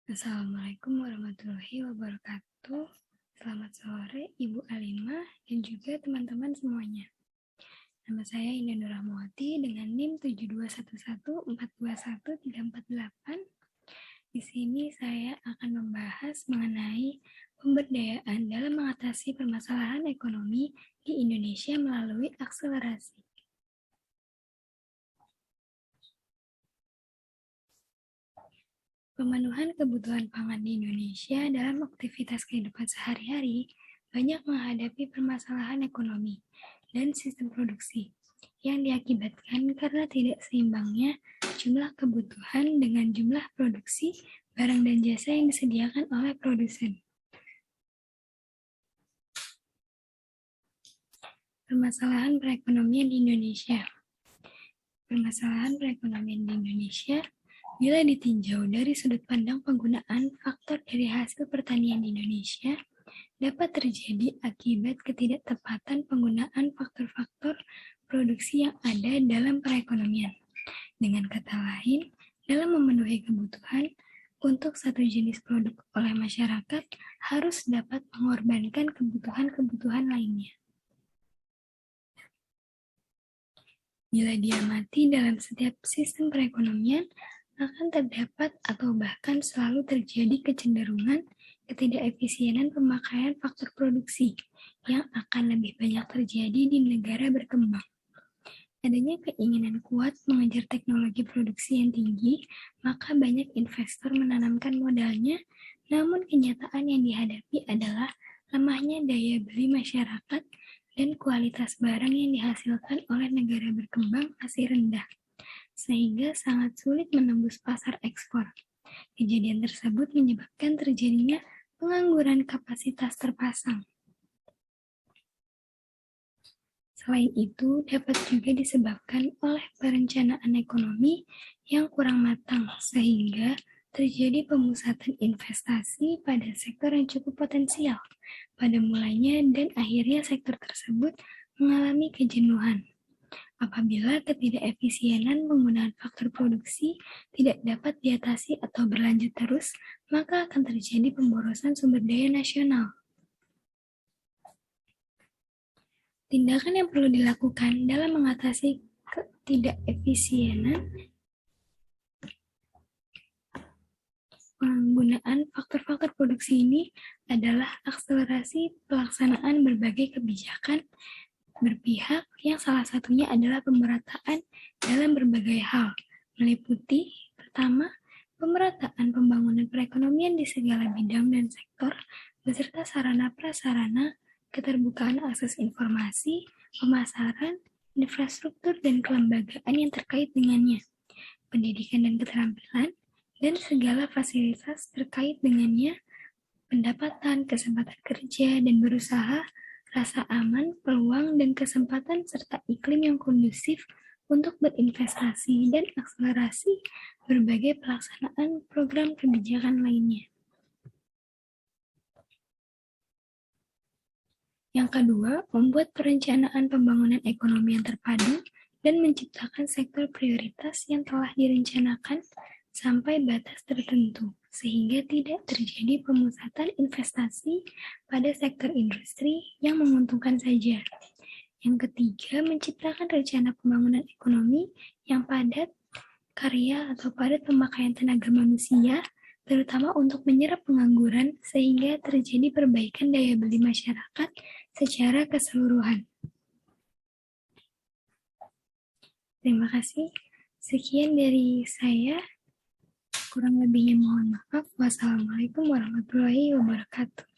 Assalamualaikum warahmatullahi wabarakatuh. Selamat sore Ibu Alimah dan juga teman-teman semuanya. Nama saya Indah Nurahmawati dengan NIM 721142138. Di sini saya akan membahas mengenai pemberdayaan dalam mengatasi permasalahan ekonomi di Indonesia melalui akselerasi. Pemenuhan kebutuhan pangan di Indonesia dalam aktivitas kehidupan sehari-hari banyak menghadapi permasalahan ekonomi dan sistem produksi yang diakibatkan karena tidak seimbangnya jumlah kebutuhan dengan jumlah produksi barang dan jasa yang disediakan oleh produsen. Permasalahan perekonomian di Indonesia. Permasalahan perekonomian di Indonesia bila ditinjau dari sudut pandang penggunaan faktor dari hasil pertanian di Indonesia, dapat terjadi akibat ketidaktepatan penggunaan faktor-faktor produksi yang ada dalam perekonomian. Dengan kata lain, dalam memenuhi kebutuhan untuk satu jenis produk oleh masyarakat harus dapat mengorbankan kebutuhan-kebutuhan lainnya. Bila diamati dalam setiap sistem perekonomian, akan terdapat atau bahkan selalu terjadi kecenderungan ketidakefisienan pemakaian faktor produksi yang akan lebih banyak terjadi di negara berkembang. Adanya keinginan kuat mengejar teknologi produksi yang tinggi, maka banyak investor menanamkan modalnya, namun kenyataan yang dihadapi adalah lemahnya daya beli masyarakat dan kualitas barang yang dihasilkan oleh negara berkembang masih rendah, sehingga sangat sulit menembus pasar ekspor. Kejadian tersebut menyebabkan terjadinya pengangguran kapasitas terpasang. Selain itu, dapat juga disebabkan oleh perencanaan ekonomi yang kurang matang, sehingga terjadi pemusatan investasi pada sektor yang cukup potensial pada mulanya dan akhirnya sektor tersebut mengalami kejenuhan. Apabila ketidakefisienan penggunaan faktor produksi tidak dapat diatasi atau berlanjut terus, maka akan terjadi pemborosan sumber daya nasional. Tindakan yang perlu dilakukan dalam mengatasi ketidakefisienan penggunaan faktor-faktor produksi ini adalah akselerasi pelaksanaan berbagai kebijakan berpihak yang salah satunya adalah pemerataan dalam berbagai hal, meliputi pertama, pemerataan pembangunan perekonomian di segala bidang dan sektor, beserta sarana-prasarana, keterbukaan akses informasi, pemasaran, infrastruktur, dan kelembagaan yang terkait dengannya, pendidikan dan keterampilan, dan segala fasilitas terkait dengannya, pendapatan, kesempatan kerja, dan berusaha, rasa aman, peluang, dan kesempatan, serta iklim yang kondusif untuk berinvestasi dan akselerasi berbagai pelaksanaan program kebijakan lainnya. Yang kedua, membuat perencanaan pembangunan ekonomi yang terpadu dan menciptakan sektor prioritas yang telah direncanakan sampai batas tertentu, sehingga tidak terjadi pemusatan investasi pada sektor industri yang menguntungkan saja. Yang ketiga, menciptakan rencana pembangunan ekonomi yang padat karya atau padat pemakaian tenaga manusia, terutama untuk menyerap pengangguran, sehingga terjadi perbaikan daya beli masyarakat secara keseluruhan. Terima kasih. Sekian dari saya. Kurang lebihnya mohon maaf. Wassalamualaikum warahmatullahi wabarakatuh.